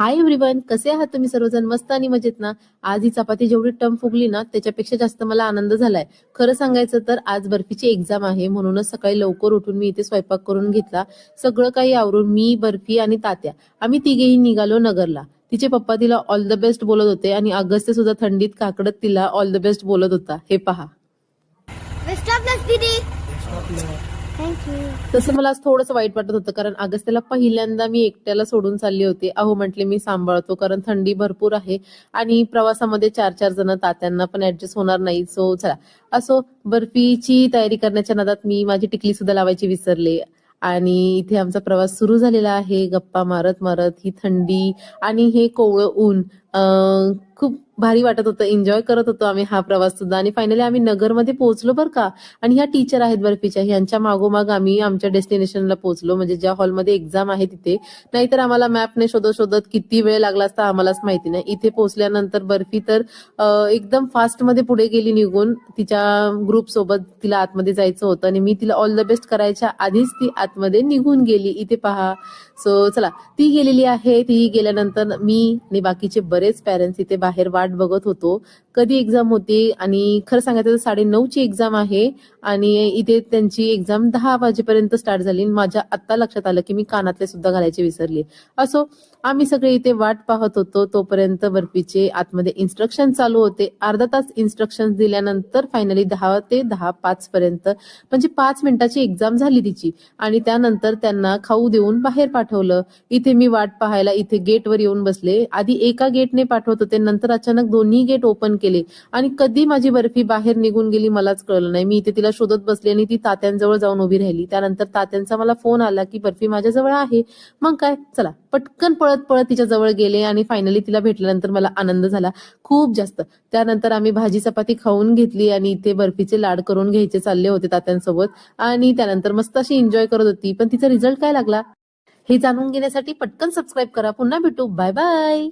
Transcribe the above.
Hi everyone, कसे आहात तुम्ही सर्वजण? मस्त आणि मजेत ना? आज ही चपाती जेवढी टम फुगली ना त्याच्यापेक्षा जास्त मला आनंद झालाय. खरं सांगायचं तर आज बर्फीची एक्झाम आहे, म्हणूनच सकाळी लवकर उठून मी इथे स्वयंपाक करून घेतला. सगळं काही आवरून मी, बर्फी आणि तात्या आम्ही तिघेही निघालो नगरला. तिचे पप्पा तिला ऑल द बेस्ट बोलत होते आणि अगस्त्य सुद्धा थंडीत काकडत तिला ऑल द बेस्ट बोलत होता. हे पहा. बेस्ट ऑफ लक दीदी. थँक्यू. तसं मला आज थोडंसं वाईट वाटत होतं, कारण अगस्त्याला पहिल्यांदा मी एकट्याला सोडून चालली होते. अहो म्हटले मी सांभाळतो, कारण थंडी भरपूर आहे आणि प्रवासामध्ये 4-4 जण तात्यांना पण ऍडजस्ट होणार नाही. सो चला, असो, बर्फीची तयारी करण्याच्या नादात मी माझी टिकली सुद्धा लावायची विसरले आणि इथे आमचा प्रवास सुरू झालेला आहे. गप्पा मारत मारत ही थंडी आणि हे कोवळं ऊन खूप भारी वाटत होतं. एन्जॉय करत होतो आम्ही हा प्रवास सुद्धा. आणि फायनली आम्ही नगरमध्ये पोहोचलो बरं का. आणि ह्या टीचर आहेत बर्फीच्या, यांच्या मागोमाग आम्ही आमच्या डेस्टिनेशनला पोहोचलो, म्हणजे ज्या हॉलमध्ये एक्झाम आहे तिथे. नाहीतर आम्हाला मॅपने शोधत शोधत किती वेळ लागला असता आम्हालाच माहिती नाही. इथे पोहोचल्यानंतर बर्फी तर एकदम फास्ट मध्ये पुढे गेली निघून. तिच्या ग्रुप सोबत तिला आतमध्ये जायचं होतं आणि मी तिला ऑल द बेस्ट करायच्या आधीच ती आतमध्ये निघून गेली. इथे पहा. सो चला, ती गेलेली आहे. ती गेल्यानंतर मी आणि बाकीचे बरेच पॅरेंट्स इथे बाहेर वाट बघत होतो कधी एक्झाम होती. आणि खरं सांगायचं तर 9:30ची एक्झाम आहे आणि इथे त्यांची एक्झाम 10 वाजेपर्यंत स्टार्ट झाली. माझ्या आता लक्षात आलं की मी कानातले सुद्धा घालायचे विसरले. असो, आम्ही सगळे इथे वाट पाहत होतो. तोपर्यंत बर्फीचे आतमध्ये इन्स्ट्रक्शन चालू होते. अर्धा तास इन्स्ट्रक्शन दिल्यानंतर फायनली 10 ते 10:05 पर्यंत, म्हणजे 5 मिनिटाची एक्झाम झाली तिची. आणि त्यानंतर त्यांना खाऊ देऊन बाहेर पाठवलं. इथे मी वाट पाहायला इथे गेटवर येऊन बसले. आधी एका गेटने पाठवत होते, नंतर अचानक दोन्ही गेट ओपन केले आणि कधी माझी बर्फी बाहेर निघून गेली मलाच कळलं नाही. मी इथे तिला शोधत बसले आणि ती तात्यांजवळ जाऊन उभी राहिली. त्यानंतर तात्यांचा मला फोन आला की बर्फी माझ्याजवळ आहे. मग काय, चला पटकन पळत पळत तिच्या जवळ गेले आणि फायनली तिला भेटल्यानंतर मला आनंद झाला खूप जास्त. त्यानंतर आम्ही भाजी चपाती खाऊन घेतली आणि इथे बर्फीचे लाड करून घ्यायचे चालले होते तात्यांसोबत. आणि त्यानंतर मस्त अशी एन्जॉय करत होती. पण तिचा रिझल्ट काय लागला हे जाणून घेण्यासाठी पटकन सबस्क्राईब करा. पुन्हा भेटू. Bye bye.